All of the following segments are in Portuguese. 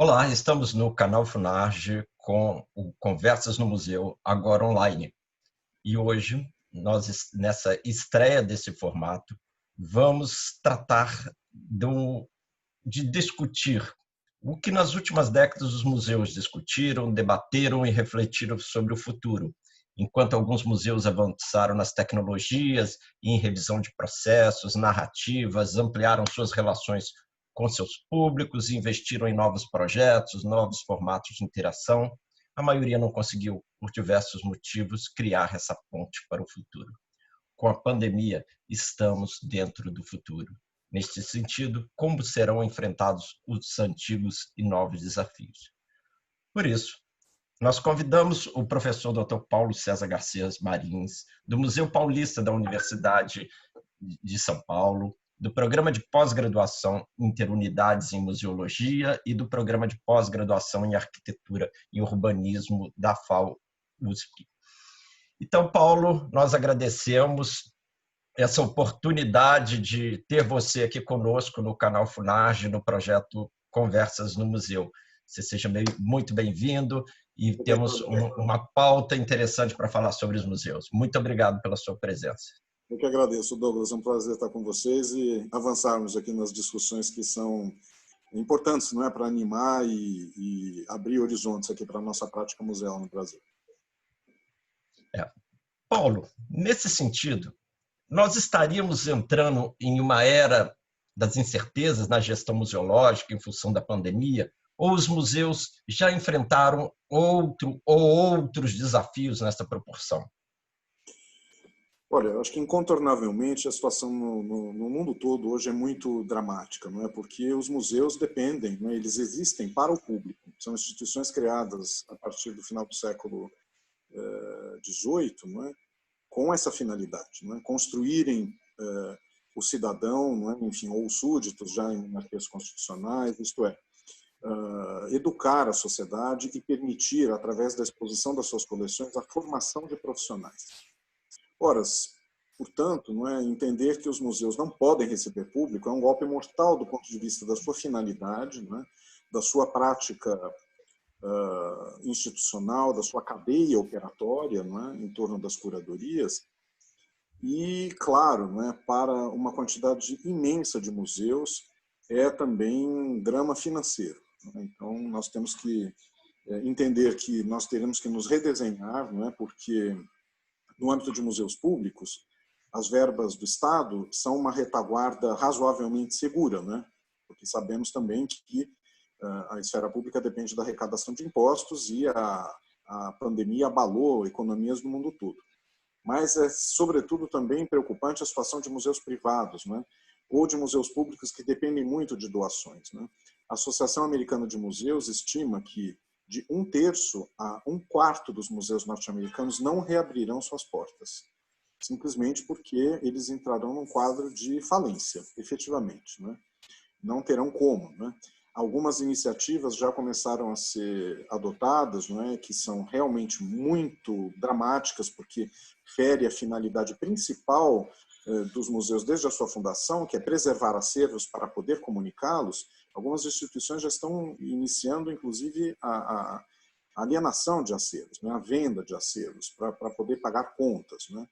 Olá, estamos no canal Funarge com o Conversas no Museu, agora online. E hoje, nessa estreia desse formato, vamos tratar de discutir o que nas últimas décadas os museus discutiram, debateram e refletiram sobre o futuro, enquanto alguns museus avançaram nas tecnologias e em revisão de processos, narrativas, ampliaram suas relações com seus públicos, investiram em novos projetos, novos formatos de interação. A maioria não conseguiu, por diversos motivos, criar essa ponte para o futuro. Com a pandemia, estamos dentro do futuro. Neste sentido, como serão enfrentados os antigos e novos desafios? Por isso, nós convidamos o professor Dr. Paulo César Garcia Marins, do Museu Paulista da Universidade de São Paulo, do Programa de Pós-Graduação Interunidades em Museologia e do Programa de Pós-Graduação em Arquitetura e Urbanismo da FAO-USP. Então, Paulo, nós agradecemos essa oportunidade de ter você aqui conosco no canal Funarge, no projeto Conversas no Museu. Você seja muito bem-vindo e temos uma pauta interessante para falar sobre os museus. Muito obrigado pela sua presença. Eu que agradeço, Douglas. É um prazer estar com vocês e avançarmos aqui nas discussões que são importantes, não é, para animar e abrir horizontes aqui para a nossa prática museal no Brasil. Paulo, nesse sentido, nós estaríamos entrando em uma era das incertezas na gestão museológica em função da pandemia, ou os museus já enfrentaram outros desafios nessa proporção? Olha, eu acho que incontornavelmente a situação no mundo todo hoje é muito dramática, não é? Porque os museus dependem, não é? Eles existem para o público. São instituições criadas a partir do final do século XVIII, não é? Com essa finalidade, não é? Construírem o cidadão, não é? Enfim, ou os súditos já em monarquias constitucionais, isto é, educar a sociedade e permitir, através da exposição das suas coleções, a formação de profissionais. Ora, portanto, não é, entender que os museus não podem receber público é um golpe mortal do ponto de vista da sua finalidade, não é, da sua prática institucional, da sua cadeia operatória, não é, em torno das curadorias. E, claro, não é, para uma quantidade imensa de museus é também um drama financeiro. Não é? Então, nós temos que entender que nós teremos que nos redesenhar, não é, porque no âmbito de museus públicos, as verbas do Estado são uma retaguarda razoavelmente segura, né? Porque sabemos também que a esfera pública depende da arrecadação de impostos e a pandemia abalou economias no mundo todo. Mas é, sobretudo, também preocupante a situação de museus privados, né? Ou de museus públicos que dependem muito de doações, né? A Associação Americana de Museus estima que de 1/3 a 1/4 dos museus norte-americanos não reabrirão suas portas, simplesmente porque eles entrarão num quadro de falência, efetivamente, né? Não terão como, né? Algumas iniciativas já começaram a ser adotadas, não é, que são realmente muito dramáticas, porque fere a finalidade principal dos museus desde a sua fundação, que é preservar acervos para poder comunicá-los. Algumas instituições já estão iniciando, inclusive, a alienação de acervos, né? A venda de acervos para poder pagar contas, né?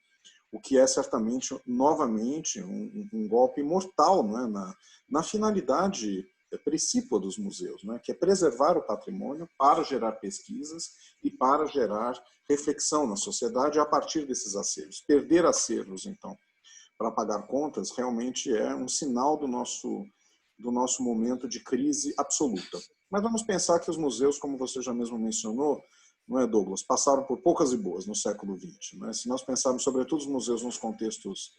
O que é certamente, novamente, um golpe mortal, né? Na finalidade precípua dos museus, né? Que é preservar o patrimônio para gerar pesquisas e para gerar reflexão na sociedade a partir desses acervos. Perder acervos, então, para pagar contas, realmente é um sinal do nosso momento de crise absoluta. Mas vamos pensar que os museus, como você já mesmo mencionou, não é, Douglas, passaram por poucas e boas no século XX. Né? Se nós pensarmos, sobretudo, os museus nos contextos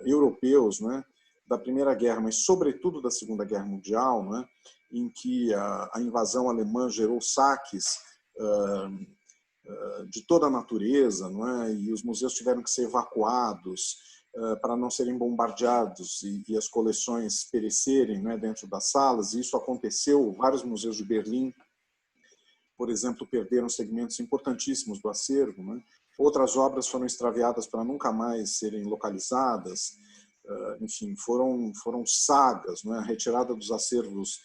europeus, né, da Primeira Guerra, mas sobretudo da Segunda Guerra Mundial, né, em que a invasão alemã gerou saques de toda a natureza, não é? E os museus tiveram que ser evacuados para não serem bombardeados e as coleções perecerem, né, dentro das salas. E isso aconteceu. Vários museus de Berlim, por exemplo, perderam segmentos importantíssimos do acervo, né? Outras obras foram extraviadas para nunca mais serem localizadas. Enfim, foram sagas, né? A retirada dos acervos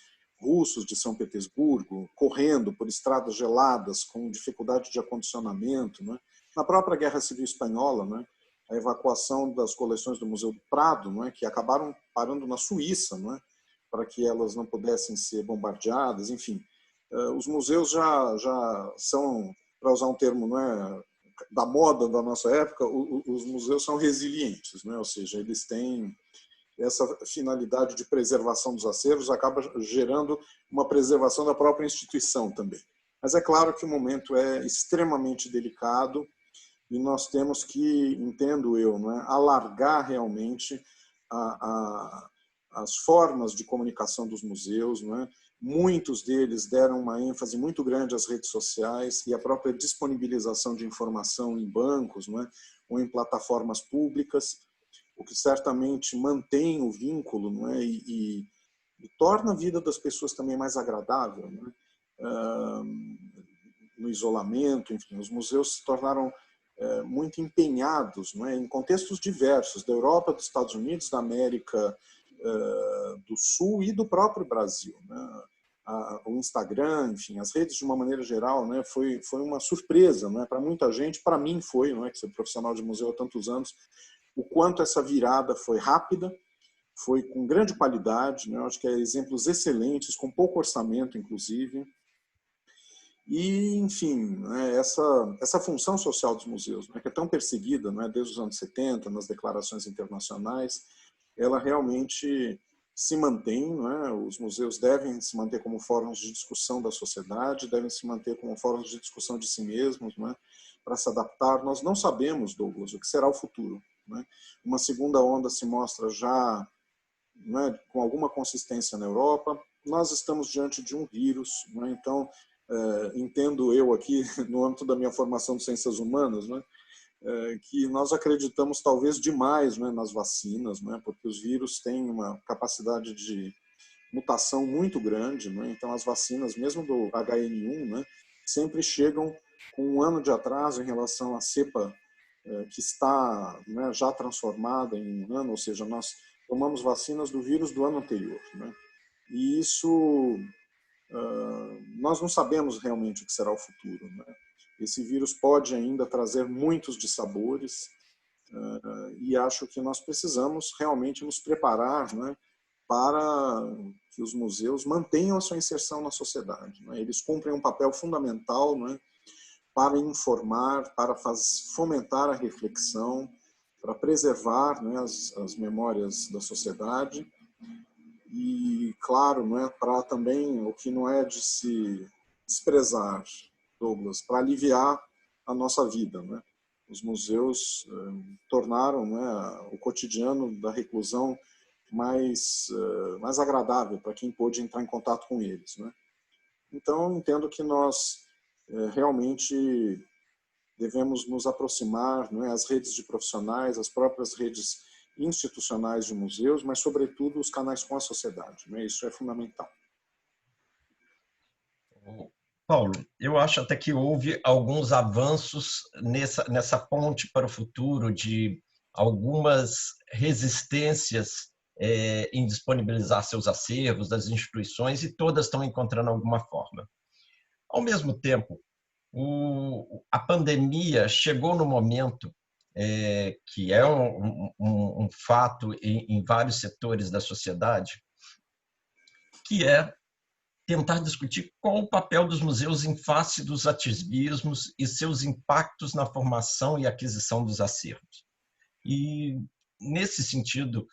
russos de São Petersburgo, correndo por estradas geladas, com dificuldade de acondicionamento, né? Na própria Guerra Civil Espanhola, né? A evacuação das coleções do Museu do Prado, né? Que acabaram parando na Suíça, né? Para que elas não pudessem ser bombardeadas, enfim. Os museus já são, para usar um termo, né, da moda da nossa época, os museus são resilientes, né? Ou seja, eles têm essa finalidade de preservação dos acervos, acaba gerando uma preservação da própria instituição também. Mas é claro que o momento é extremamente delicado e nós temos que, entendo eu, não é, alargar realmente as formas de comunicação dos museus, não é? Muitos deles deram uma ênfase muito grande às redes sociais e à própria disponibilização de informação em bancos, não é? Ou em plataformas públicas, o que certamente mantém o vínculo, não é? E torna a vida das pessoas também mais agradável, não é? No isolamento, enfim, os museus se tornaram muito empenhados, não é? Em contextos diversos, da Europa, dos Estados Unidos, da América do Sul e do próprio Brasil, né? O Instagram, enfim, as redes de uma maneira geral, né, foi uma surpresa, né, para muita gente, para mim foi, não é, que sou profissional de museu há tantos anos, o quanto essa virada foi rápida, foi com grande qualidade, né, eu acho que é exemplos excelentes, com pouco orçamento, inclusive, e, enfim, né, essa função social dos museus, né, que é tão perseguida, né, desde os anos 70, nas declarações internacionais, ela realmente se mantém, não é? Os museus devem se manter como fóruns de discussão da sociedade, devem se manter como fóruns de discussão de si mesmos, não é? Para se adaptar. Nós não sabemos, Douglas, o que será o futuro, não é? Uma segunda onda se mostra já, não é, com alguma consistência na Europa. Nós estamos diante de um vírus, não é? Então, entendo eu aqui, no âmbito da minha formação de ciências humanas, não é? Que nós acreditamos talvez demais, né, nas vacinas, né, porque os vírus têm uma capacidade de mutação muito grande, né, então as vacinas, mesmo do HN1, né, sempre chegam com um ano de atraso em relação à cepa que está, né, já transformada em um ano, ou seja, nós tomamos vacinas do vírus do ano anterior, né, e isso nós não sabemos realmente o que será o futuro, né. Esse vírus pode ainda trazer muitos dissabores e acho que nós precisamos realmente nos preparar, né, para que os museus mantenham a sua inserção na sociedade, né? Eles cumprem um papel fundamental, né, para informar, para fomentar a reflexão, para preservar, né, as memórias da sociedade e, claro, né, para também, o que não é de se desprezar, Douglas, para aliviar a nossa vida, né? Os museus tornaram, né, o cotidiano da reclusão mais agradável para quem pôde entrar em contato com eles, né? Então, entendo que nós realmente devemos nos aproximar, não é, as redes de profissionais, as próprias redes institucionais de museus, mas, sobretudo, os canais com a sociedade, né? Isso é fundamental. Paulo, eu acho até que houve alguns avanços nessa ponte para o futuro de algumas resistências em disponibilizar seus acervos das instituições e todas estão encontrando alguma forma. Ao mesmo tempo, a pandemia chegou no momento que é um fato em vários setores da sociedade, que é tentar discutir qual o papel dos museus em face dos ativismos e seus impactos na formação e aquisição dos acervos. E, nesse sentido,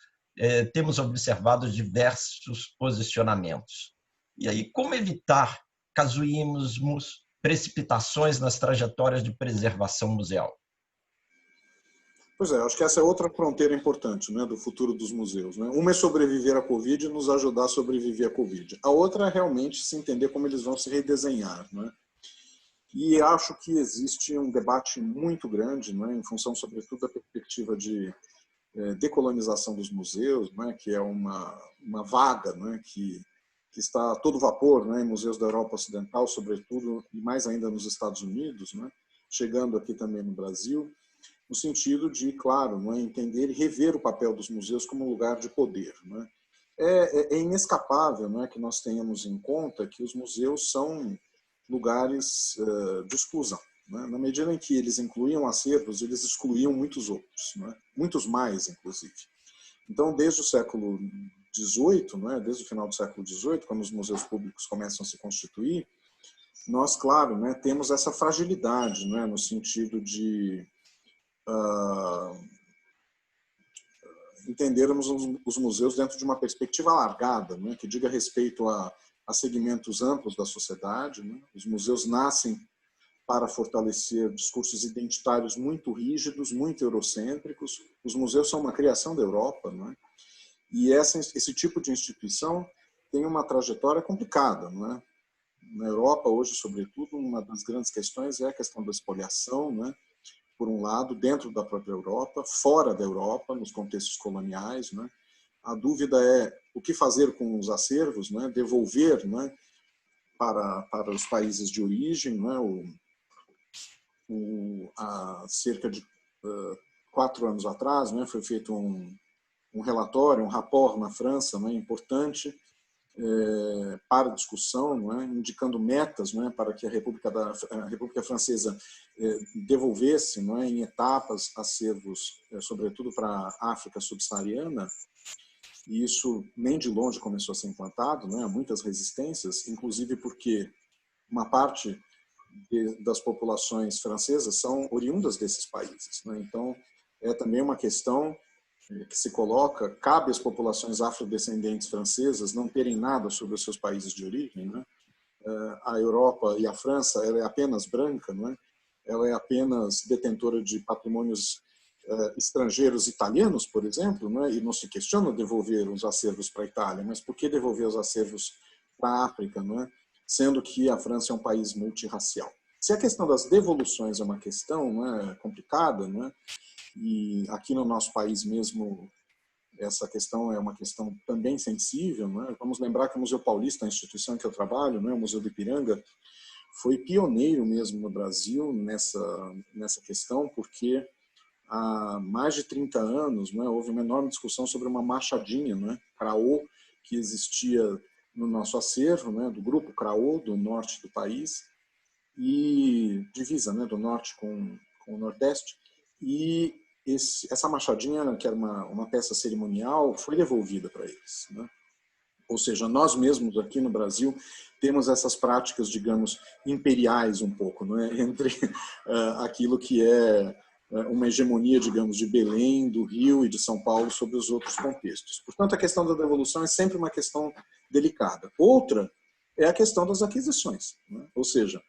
temos observado diversos posicionamentos. E aí, como evitar casuísmos, precipitações nas trajetórias de preservação museal? Pois é, acho que essa é outra fronteira importante, né, do futuro dos museus, né? Uma é sobreviver à Covid e nos ajudar a sobreviver à Covid. A outra é realmente se entender como eles vão se redesenhar, né? E acho que existe um debate muito grande, né, em função, sobretudo, da perspectiva de decolonização dos museus, né, que é uma vaga, né, que está a todo vapor, né, em museus da Europa Ocidental, sobretudo, e mais ainda nos Estados Unidos, né, chegando aqui também no Brasil, no sentido de, claro, não é, entender e rever o papel dos museus como um lugar de poder, não é? é inescapável, não é, que nós tenhamos em conta que os museus são lugares de exclusão. Né? Na medida em que eles incluíam acervos, eles excluíam muitos outros, né? Muitos mais, inclusive. Então, desde o século XVIII, né, desde o final do século XVIII, quando os museus públicos começam a se constituir, nós, claro, né, temos essa fragilidade, né, no sentido de entendermos os museus dentro de uma perspectiva alargada, né, que diga respeito a segmentos amplos da sociedade. Né? Os museus nascem para fortalecer discursos identitários muito rígidos, muito eurocêntricos. Os museus são uma criação da Europa, né? E esse tipo de instituição tem uma trajetória complicada. Né? Na Europa, hoje, sobretudo, uma das grandes questões é a questão da expoliação, né? Por um lado, dentro da própria Europa, fora da Europa, nos contextos coloniais. Né? A dúvida é o que fazer com os acervos, né? Devolver, né? Para os países de origem. Né? Há cerca de 4 anos atrás, né? Foi feito um relatório, um rapport na França, né? Importante, para discussão, não é? Indicando metas, não é? Para que a República Francesa devolvesse, não é? Em etapas acervos, sobretudo para a África subsaariana, e isso nem de longe começou a ser implantado, não é? Há muitas resistências, inclusive porque uma parte das populações francesas são oriundas desses países, né? Então, é também uma questão que se coloca, cabe às populações afrodescendentes francesas não terem nada sobre os seus países de origem. Né? A Europa e a França, ela é apenas branca, não é? Ela é apenas detentora de patrimônios estrangeiros italianos, por exemplo, não é? E não se questiona devolver os acervos para a Itália, mas por que devolver os acervos para a África, não é? Sendo que a França é um país multirracial. Se a questão das devoluções é uma questão, não é, complicada, não é? E aqui no nosso país mesmo, essa questão é uma questão também sensível. Né? Vamos lembrar que o Museu Paulista, a instituição em que eu trabalho, né, o Museu do Ipiranga, foi pioneiro mesmo no Brasil nessa questão, porque há mais de 30 anos, né, houve uma enorme discussão sobre uma machadinha, né, craô, que existia no nosso acervo, né, do grupo craô, do norte do país, e divisa, né, do norte com o nordeste, e essa machadinha, que era uma peça cerimonial, foi devolvida para eles. Né? Ou seja, nós mesmos aqui no Brasil temos essas práticas, digamos, imperiais um pouco, não é? Entre aquilo que é uma hegemonia, digamos, de Belém, do Rio e de São Paulo sobre os outros contextos. Portanto, a questão da devolução é sempre uma questão delicada. Outra é a questão das aquisições, né? Ou seja,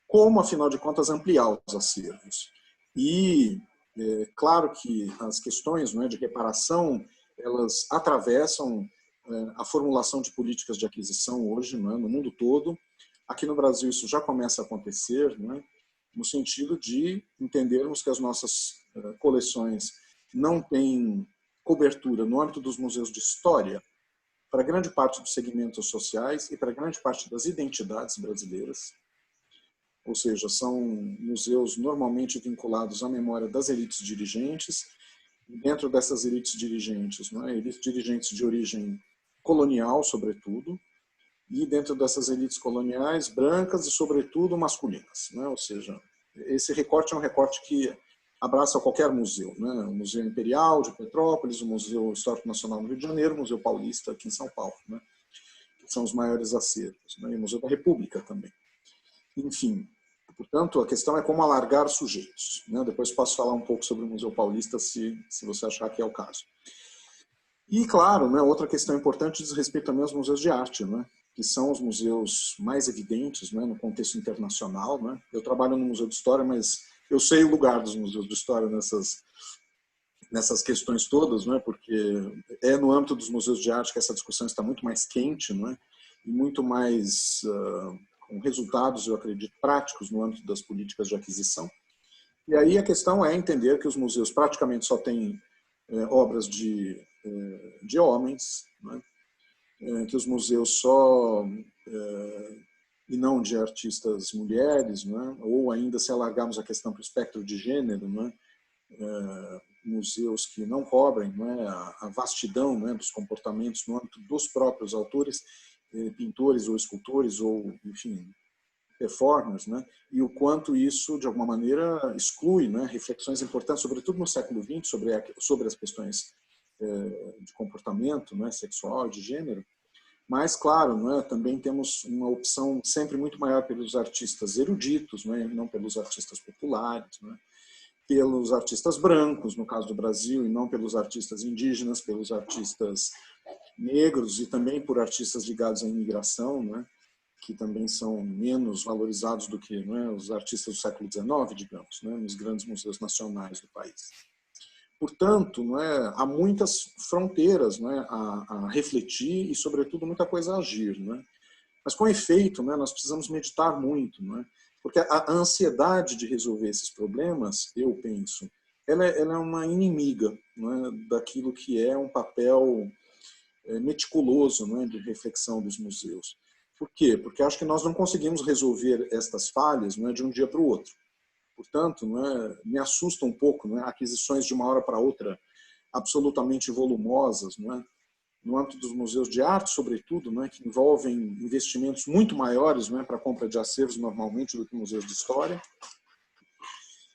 como, afinal de contas, ampliar os acervos. E claro que as questões, não é, de reparação, elas atravessam a formulação de políticas de aquisição hoje, não é, no mundo todo. Aqui no Brasil isso já começa a acontecer, não é, no sentido de entendermos que as nossas coleções não têm cobertura no âmbito dos museus de história para grande parte dos segmentos sociais e para grande parte das identidades brasileiras. Ou seja, são museus normalmente vinculados à memória das elites dirigentes, e dentro dessas elites dirigentes, não é? Elites dirigentes de origem colonial, sobretudo, e dentro dessas elites coloniais, brancas e, sobretudo, masculinas. Não é? Ou seja, esse recorte é um recorte que abraça qualquer museu. Não é? O Museu Imperial de Petrópolis, o Museu Histórico Nacional no Rio de Janeiro, o Museu Paulista aqui em São Paulo, não é? Que são os maiores acervos, não é? E o Museu da República também. Enfim, portanto, a questão é como alargar sujeitos. Né? Depois posso falar um pouco sobre o Museu Paulista, se você achar que é o caso. E, claro, né, outra questão importante diz respeito também aos museus de arte, né, que são os museus mais evidentes, né, no contexto internacional. Né? Eu trabalho no Museu de História, mas eu sei o lugar dos museus de história nessas questões todas, né, porque é no âmbito dos museus de arte que essa discussão está muito mais quente, né, e muito mais com resultados, eu acredito, práticos no âmbito das políticas de aquisição. E aí a questão é entender que os museus praticamente só têm obras de homens, né? Que os museus só, e não de artistas mulheres, né? Ou ainda se alargarmos a questão para o espectro de gênero, né? museus que não cobrem, não é, a vastidão, não é, dos comportamentos no âmbito dos próprios autores, pintores ou escultores ou, enfim, performers, né? E o quanto isso, de alguma maneira, exclui, né, reflexões importantes, sobretudo no século XX, sobre as questões de comportamento, né, sexual, de gênero. Mas, claro, né, também temos uma opção sempre muito maior pelos artistas eruditos, né, não pelos artistas populares, né, pelos artistas brancos, no caso do Brasil, e não pelos artistas indígenas, pelos artistas negros e também por artistas ligados à imigração, né, que também são menos valorizados do que, né, os artistas do século XIX, digamos, né, nos grandes museus nacionais do país. Portanto, não é, há muitas fronteiras, não é, a refletir e, sobretudo, muita coisa a agir. Não é? Mas, com efeito, não é, nós precisamos meditar muito, não é? Porque a ansiedade de resolver esses problemas, eu penso, ela é uma inimiga, não é, daquilo que é um papel meticuloso, não é, de reflexão dos museus. Por quê? Porque acho que nós não conseguimos resolver estas falhas, não é, de um dia para o outro. Portanto, não é, me assusta um pouco, não é, aquisições de uma hora para outra absolutamente volumosas, não é, no âmbito dos museus de arte, sobretudo, não é, que envolvem investimentos muito maiores, não é, para a compra de acervos normalmente do que museus de história,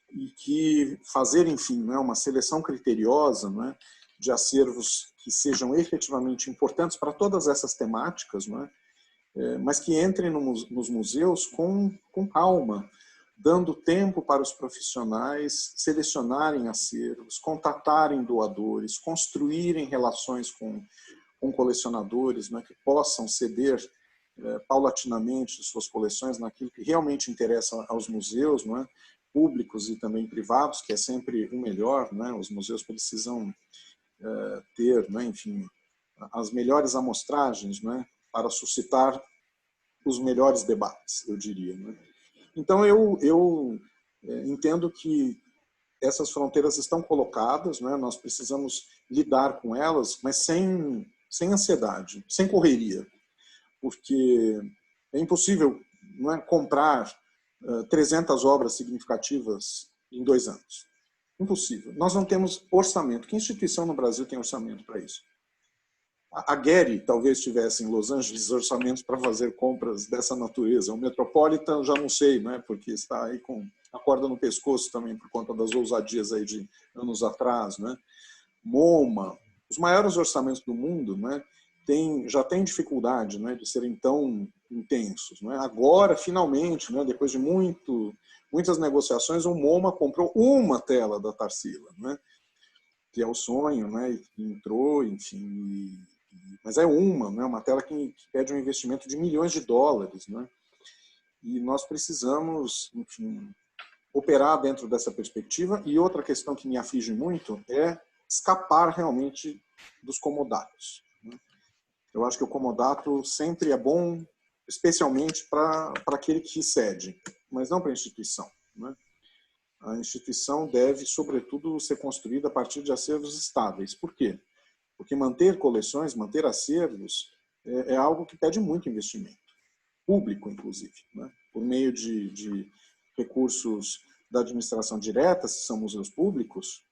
e que fazer, enfim, não é, uma seleção criteriosa, não é, de acervos que sejam efetivamente importantes para todas essas temáticas, não é, mas que entrem nos museus com calma, dando tempo para os profissionais selecionarem acervos, contatarem doadores, construírem relações com colecionadores, né, que possam ceder paulatinamente suas coleções naquilo que realmente interessa aos museus, não é, públicos e também privados, que é sempre o melhor. Né, os museus precisam ter, né, enfim, as melhores amostragens, né, para suscitar os melhores debates, eu diria. Né. Então, eu entendo que essas fronteiras estão colocadas, né? Nós precisamos lidar com elas, mas sem ansiedade, sem correria, porque é impossível, não é, comprar 300 obras significativas em 2 anos. Impossível. Nós não temos orçamento. Que instituição no Brasil tem orçamento para isso? A Getty talvez tivesse em Los Angeles orçamentos para fazer compras dessa natureza. O Metropolitan já não sei, né, porque está aí com a corda no pescoço também por conta das ousadias aí de anos atrás, né? MoMA, os maiores orçamentos do mundo, né, já tem dificuldade, né, de serem tão intensos, né? Agora, finalmente, né, depois de muitas negociações, o MoMA comprou uma tela da Tarsila, né, que é o sonho, né, e entrou, enfim. Mas é uma tela que pede um investimento de milhões de dólares, né? E nós precisamos, enfim, operar dentro dessa perspectiva. E outra questão que me aflige muito é escapar realmente dos comodatos. Né? Eu acho que o comodato sempre é bom, especialmente para aquele que cede, mas não para a instituição. Né? A instituição deve, sobretudo, ser construída a partir de acervos estáveis. Por quê? Porque manter coleções, manter acervos, é algo que pede muito investimento, público, inclusive, né? Por meio de recursos da administração direta, se são museus públicos,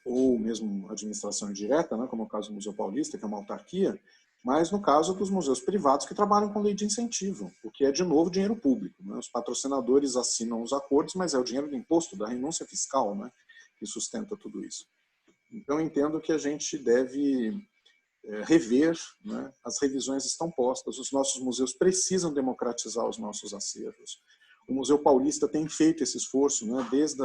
ou mesmo administração indireta, né? Como é o caso do Museu Paulista, que é uma autarquia, mas no caso dos museus privados que trabalham com lei de incentivo, o que é, de novo, dinheiro público. Né? Os patrocinadores assinam os acordos, mas é o dinheiro do imposto, da renúncia fiscal, né? Que sustenta tudo isso. Então, entendo que a gente deve rever, né? As revisões estão postas, os nossos museus precisam democratizar os nossos acervos. O Museu Paulista tem feito esse esforço, né? Desde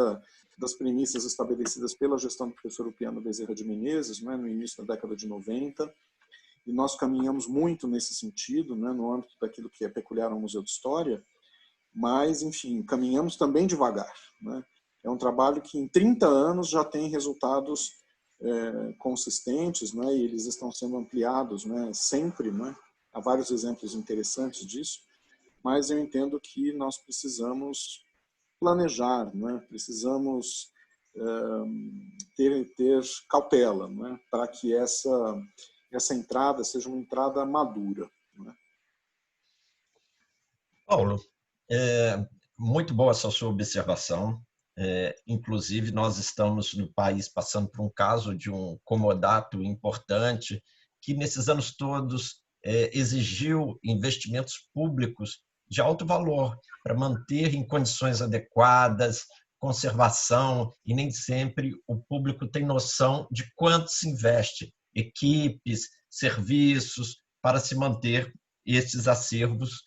das premissas estabelecidas pela gestão do professor Upiano Bezerra de Menezes, né? No início da década de 90, e nós caminhamos muito nesse sentido, né? No âmbito daquilo que é peculiar ao Museu de História, mas, enfim, caminhamos também devagar. Né? É um trabalho que em 30 anos já tem resultados consistentes, né, e eles estão sendo ampliados, né, sempre, né, há vários exemplos interessantes disso, mas eu entendo que nós precisamos planejar, né, precisamos ter cautela, né, para que essa entrada seja uma entrada madura. Né. Paulo, muito boa essa sua observação. Inclusive, nós estamos no país passando por um caso de um comodato importante que, nesses anos todos, exigiu investimentos públicos de alto valor para manter em condições adequadas, conservação, e nem sempre o público tem noção de quanto se investe, equipes, serviços, para se manter esses acervos,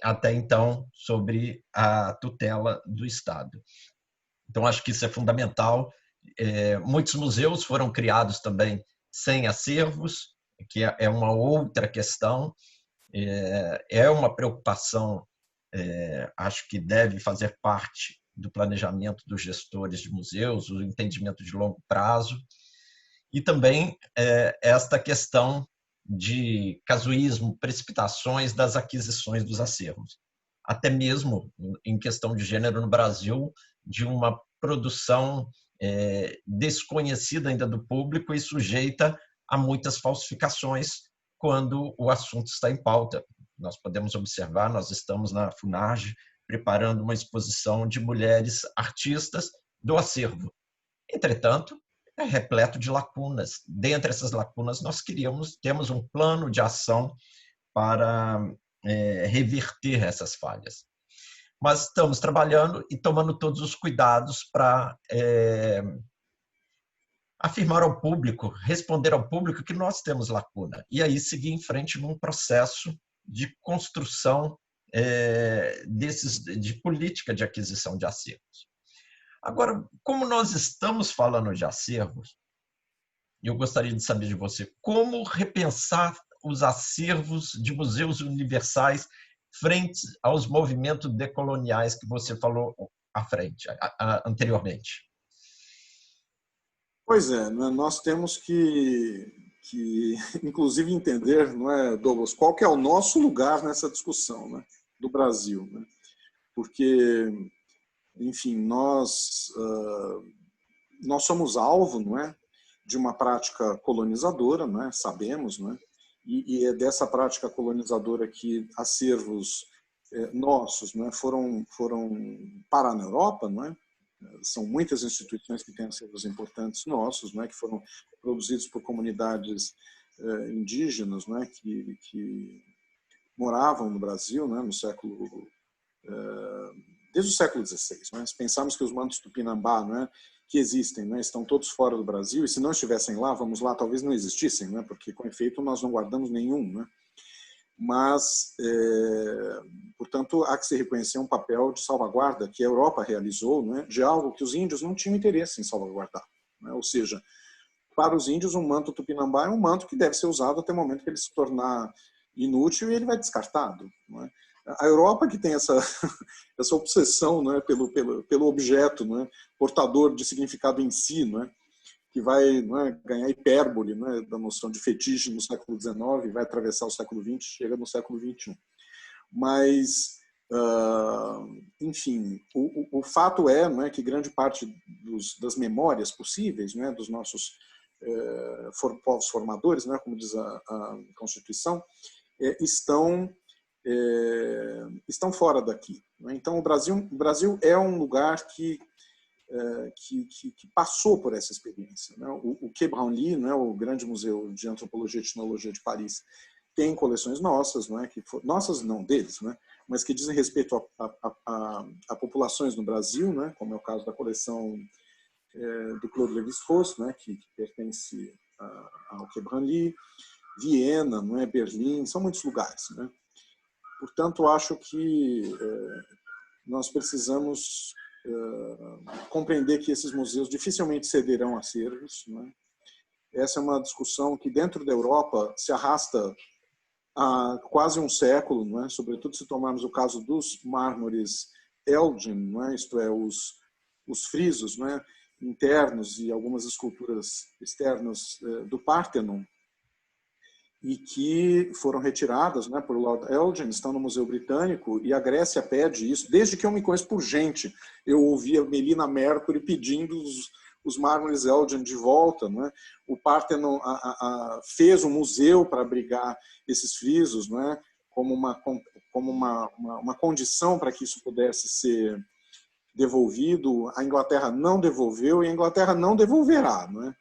até então, sobre a tutela do Estado. Então, acho que isso é fundamental. Muitos museus foram criados também sem acervos, que é uma outra questão. É uma preocupação, acho que deve fazer parte do planejamento dos gestores de museus, o entendimento de longo prazo, e também esta questão de casuísmo, precipitações das aquisições dos acervos. Até mesmo em questão de gênero no Brasil, de uma produção desconhecida ainda do público e sujeita a muitas falsificações quando o assunto está em pauta. Nós podemos observar, nós estamos na FUNARGE preparando uma exposição de mulheres artistas do acervo. Entretanto, é repleto de lacunas. Dentre essas lacunas, nós temos um plano de ação para reverter essas falhas. Mas estamos trabalhando e tomando todos os cuidados para afirmar ao público, responder ao público que nós temos lacuna, e aí seguir em frente num processo de construção de política de aquisição de acervos. Agora, como nós estamos falando de acervos, eu gostaria de saber de você como repensar os acervos de museus universais frente aos movimentos decoloniais que você falou anteriormente. Pois é, né? Nós temos que inclusive entender, não é, Douglas, qual que é o nosso lugar nessa discussão, né, do Brasil, né? Porque, enfim, nós somos alvo, não é, de uma prática colonizadora, não é, sabemos, não é, e é dessa prática colonizadora que acervos nossos, não é, foram parar na Europa, não é? São muitas instituições que têm acervos importantes nossos, né, que foram produzidos por comunidades indígenas, né, que moravam no Brasil, né, no século desde o século XVI. Né? Se pensarmos que os mantos tupinambá, né, que existem, né, estão todos fora do Brasil, e se não estivessem lá, vamos lá, talvez não existissem, né, porque com efeito nós não guardamos nenhum, né? Mas, portanto, há que se reconhecer um papel de salvaguarda que a Europa realizou, né, de algo que os índios não tinham interesse em salvaguardar. Né? Ou seja, para os índios, um manto tupinambá é um manto que deve ser usado até o momento que ele se tornar inútil e ele vai descartado. Não é? A Europa que tem essa obsessão, né, pelo objeto, né, portador de significado em si, né, que vai, né, ganhar hipérbole, né, da noção de fetiche no século XIX, vai atravessar o século XX, chega no século XXI. Mas, enfim, o fato é, né, que grande parte das memórias possíveis, né, dos nossos povos formadores, né, como diz a Constituição, estão fora daqui. Né? Então, o Brasil é um lugar que passou por essa experiência. Né? O Quai Branly, né, o grande museu de antropologia e etnologia de Paris, tem coleções nossas, né, nossas não deles, né, mas que dizem respeito a populações no Brasil, né, como é o caso da coleção do Claude Lévi-Strauss, né, que pertence ao Quai Branly, Viena, não é, Berlim, são muitos lugares. Né? Portanto, acho que nós precisamos compreender que esses museus dificilmente cederão acervos. Né? Essa é uma discussão que dentro da Europa se arrasta há quase um século, não é? Sobretudo se tomarmos o caso dos mármores Elgin, não é? Isto é, os frisos, não é? Internos e algumas esculturas externas do Parthenon, e que foram retiradas, né, por Lord Elgin, estão no Museu Britânico, e a Grécia pede isso. Desde que eu me conheço por gente, eu ouvia Melina Mercury pedindo os mármores Elgin de volta. Né? O Parthenon fez um museu para abrigar esses frisos, né, como uma condição para que isso pudesse ser devolvido, a Inglaterra não devolveu e a Inglaterra não devolverá, né?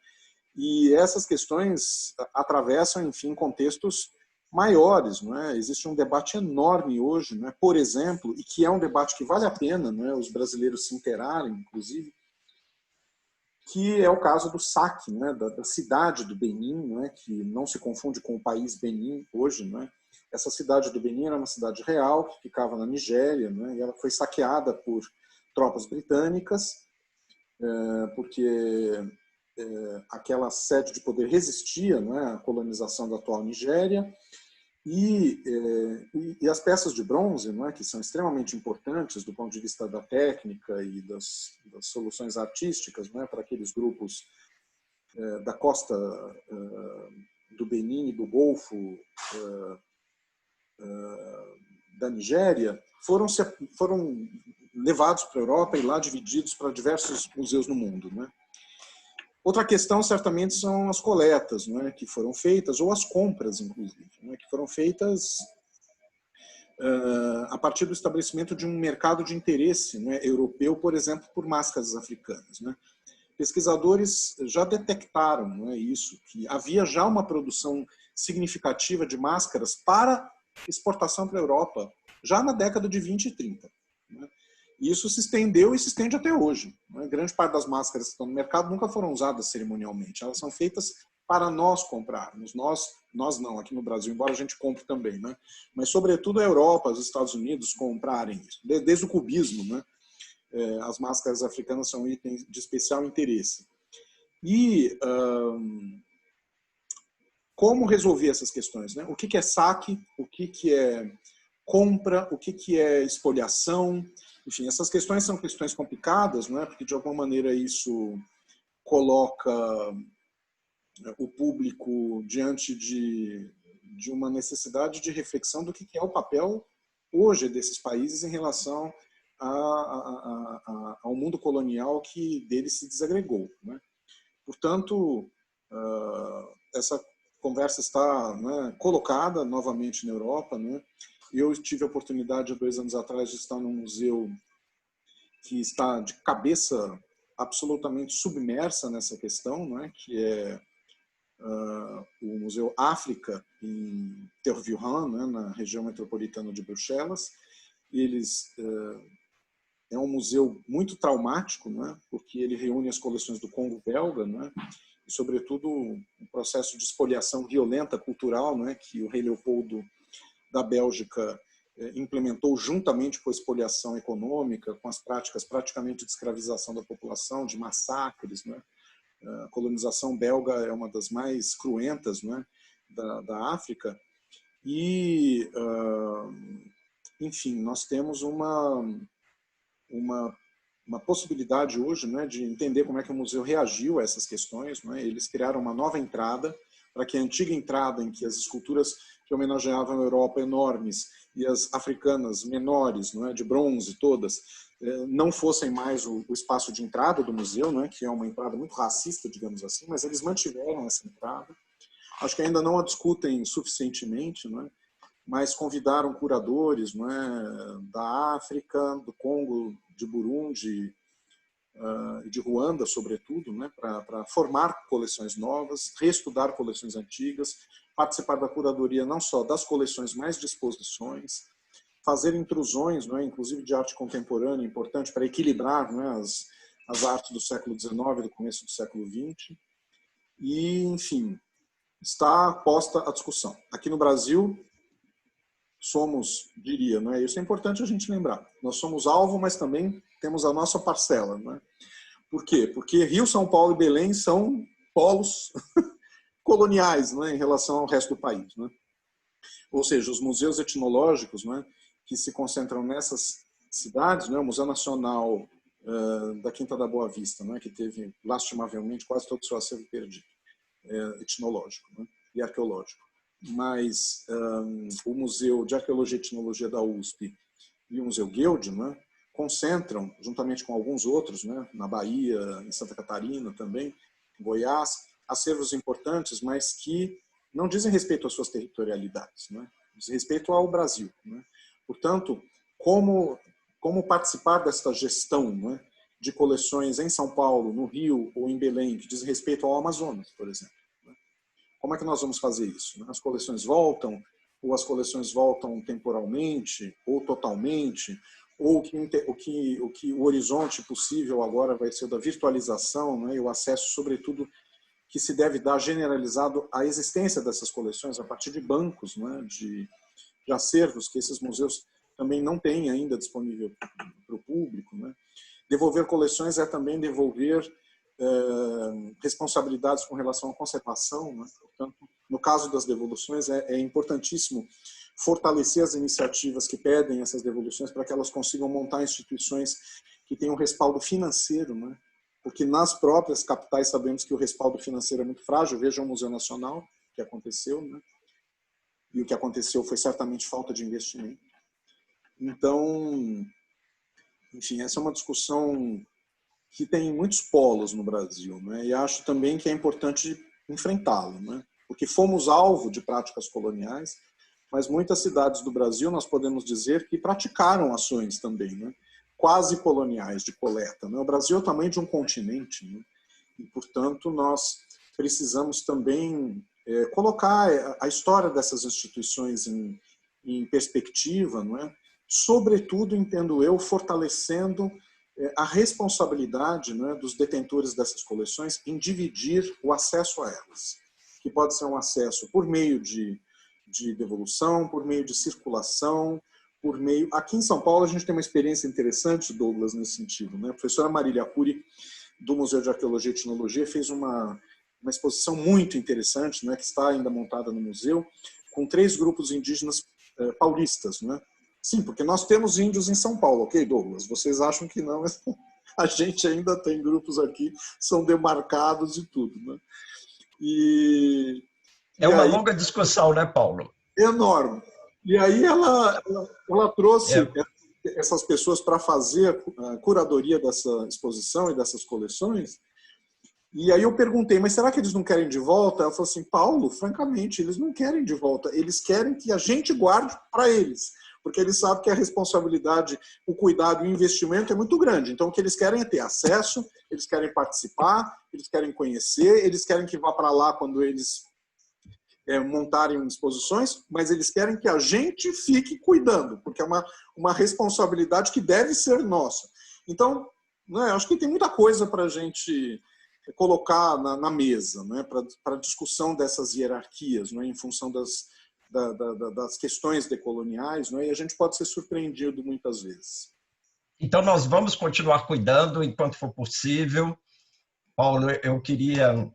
E essas questões atravessam, enfim, contextos maiores, não é? Existe um debate enorme hoje, não é? Por exemplo, e que é um debate que vale a pena, não é? Os brasileiros se interarem, inclusive, que é o caso do saque, né? Da cidade do Benin, não é? Que não se confunde com o país Benin hoje, não é? Essa cidade do Benin era uma cidade real que ficava na Nigéria, não é? E ela foi saqueada por tropas britânicas, porque aquela sede de poder resistia, não é, à colonização da atual Nigéria, e as peças de bronze, não é, que são extremamente importantes do ponto de vista da técnica e das soluções artísticas, não é, para aqueles grupos da costa do Benin e do Golfo da Nigéria, foram levados para a Europa e lá divididos para diversos museus no mundo, não é? Outra questão, certamente, são as coletas, não é, que foram feitas, ou as compras, inclusive, não é, que foram feitas a partir do estabelecimento de um mercado de interesse, não é, europeu, por exemplo, por máscaras africanas. Não é. Pesquisadores já detectaram, não é, isso, que havia já uma produção significativa de máscaras para exportação para a Europa, já na década de 20 e 30. Não é. E isso se estendeu e se estende até hoje. Né? Grande parte das máscaras que estão no mercado nunca foram usadas cerimonialmente. Elas são feitas para nós comprarmos. Nós não, aqui no Brasil, embora a gente compre também. Né? Mas, sobretudo, a Europa, os Estados Unidos comprarem isso. Desde o cubismo, né? As máscaras africanas são itens de especial interesse. E como resolver essas questões? Né? O que é saque? O que é compra? O que é espoliação? Enfim, essas questões são questões complicadas, não é? Porque, de alguma maneira, isso coloca o público diante de uma necessidade de reflexão do que é o papel hoje desses países em relação ao mundo colonial que dele se desagregou. Né? Portanto, essa conversa está, né, colocada novamente na Europa. Né? Eu tive a oportunidade, há 2 anos atrás, de estar num museu que está de cabeça absolutamente submersa nessa questão, não é? Que é o Museu África, em Tervuren, né, na região metropolitana de Bruxelas. É um museu muito traumático, né, porque ele reúne as coleções do Congo belga, né, e, sobretudo, um processo de espoliação violenta cultural, né, que o rei Leopoldo da Bélgica implementou juntamente com a espoliação econômica, com as práticas praticamente de escravização da população, de massacres. Né? A colonização belga é uma das mais cruentas, né, da África. E, enfim, nós temos uma possibilidade hoje, né, de entender como é que o museu reagiu a essas questões. Né? Eles criaram uma nova entrada para que a antiga entrada em que as esculturas que homenageavam a Europa enormes e as africanas menores, não é, de bronze todas, não fossem mais o espaço de entrada do museu, não é, que é uma entrada muito racista, digamos assim, mas eles mantiveram essa entrada. Acho que ainda não a discutem suficientemente, não é, mas convidaram curadores, não é, da África, do Congo, de Burundi, de Ruanda, sobretudo, né, para formar coleções novas, reestudar coleções antigas, participar da curadoria não só das coleções, mas de exposições, fazer intrusões, né, inclusive de arte contemporânea, importante para equilibrar, né, as artes do século XIX e do começo do século XX. E, enfim, está posta a discussão. Aqui no Brasil, somos, diria, né, isso é importante a gente lembrar, nós somos alvo, mas também temos a nossa parcela. Né? Por quê? Porque Rio, São Paulo e Belém são polos coloniais, né, em relação ao resto do país. Né? Ou seja, os museus etnológicos, né, que se concentram nessas cidades, né, o Museu Nacional da Quinta da Boa Vista, né, que teve, lastimavelmente, quase todo o seu acervo perdido, etnológico, né, e arqueológico. Mas o Museu de Arqueologia e Etnologia da USP e o Museu Guild, né, concentram, juntamente com alguns outros, né, na Bahia, em Santa Catarina também, em Goiás, acervos importantes, mas que não dizem respeito às suas territorialidades, né, dizem respeito ao Brasil. Né. Portanto, como como participar desta gestão, não é, de coleções em São Paulo, no Rio ou em Belém, que diz respeito ao Amazonas, por exemplo. Como é que nós vamos fazer isso? As coleções voltam, ou as coleções voltam temporalmente, ou totalmente, ou o horizonte possível agora vai ser da virtualização, né, e o acesso, sobretudo, que se deve dar generalizado à existência dessas coleções a partir de bancos, né, de acervos que esses museus também não têm ainda disponível para o público, né. Devolver coleções é também devolver responsabilidades com relação à conservação, né? Portanto, no caso das devoluções, é importantíssimo fortalecer as iniciativas que pedem essas devoluções para que elas consigam montar instituições que tenham respaldo financeiro, né? Porque nas próprias capitais sabemos que o respaldo financeiro é muito frágil. Veja o Museu Nacional, que aconteceu, né? E o que aconteceu foi certamente falta de investimento. Então, enfim, essa é uma discussão que tem muitos polos no Brasil, né? E acho também que é importante enfrentá-lo, né? Porque fomos alvo de práticas coloniais, mas muitas cidades do Brasil, nós podemos dizer, que praticaram ações também, né, quase coloniais de coleta, né? O Brasil é o tamanho de um continente, né? E, portanto, nós precisamos também colocar a história dessas instituições em perspectiva, não é? Sobretudo, entendo eu, fortalecendo a responsabilidade, né, dos detentores dessas coleções em dividir o acesso a elas, que pode ser um acesso por meio de devolução, por meio de circulação, por meio... Aqui em São Paulo a gente tem uma experiência interessante, Douglas, nesse sentido, né? A professora Marília Cury, do Museu de Arqueologia e Etnologia, fez uma exposição muito interessante, né, que está ainda montada no museu, com 3 grupos indígenas paulistas, né? Sim, porque nós temos índios em São Paulo, ok, Douglas? Vocês acham que não, mas a gente ainda tem grupos aqui, são demarcados e tudo, né? É uma longa discussão, né, Paulo? Enorme. E aí ela trouxe essas pessoas para fazer a curadoria dessa exposição e dessas coleções. E aí eu perguntei, mas será que eles não querem de volta? Ela falou assim, Paulo, francamente, eles não querem de volta. Eles querem que a gente guarde para eles, porque eles sabem que a responsabilidade, o cuidado e o investimento é muito grande. Então, o que eles querem é ter acesso, eles querem participar, eles querem conhecer, eles querem que vá para lá quando eles montarem exposições, mas eles querem que a gente fique cuidando, porque é uma responsabilidade que deve ser nossa. Então, né, acho que tem muita coisa para a gente colocar na mesa, né, para a discussão dessas hierarquias, né, em função das questões decoloniais, né, e a gente pode ser surpreendido muitas vezes. Então, nós vamos continuar cuidando enquanto for possível. Paulo, eu queria...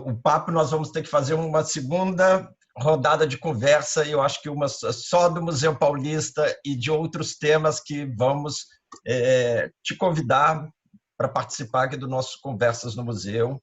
o papo nós vamos ter que fazer uma segunda rodada de conversa, e eu acho que uma só do Museu Paulista e de outros temas que vamos te convidar para participar aqui do nosso Conversas no Museu.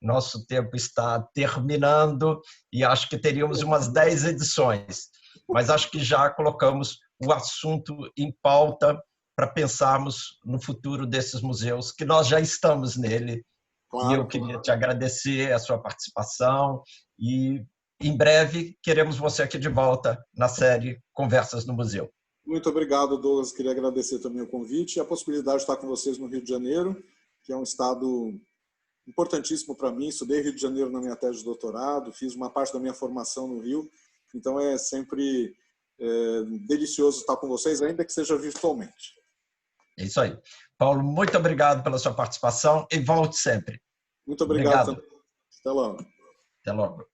Nosso tempo está terminando e acho que teríamos umas 10 edições, mas acho que já colocamos o assunto em pauta para pensarmos no futuro desses museus, que nós já estamos nele. Claro, e eu queria te agradecer a sua participação e, em breve, queremos você aqui de volta na série Conversas no Museu. Muito obrigado, Douglas. Queria agradecer também o convite e a possibilidade de estar com vocês no Rio de Janeiro, que é um estado importantíssimo para mim. Estudei Rio de Janeiro na minha tese de doutorado, fiz uma parte da minha formação no Rio, então é sempre delicioso estar com vocês, ainda que seja virtualmente. É isso aí. Paulo, muito obrigado pela sua participação e volte sempre. Muito obrigado. Até logo. Até logo.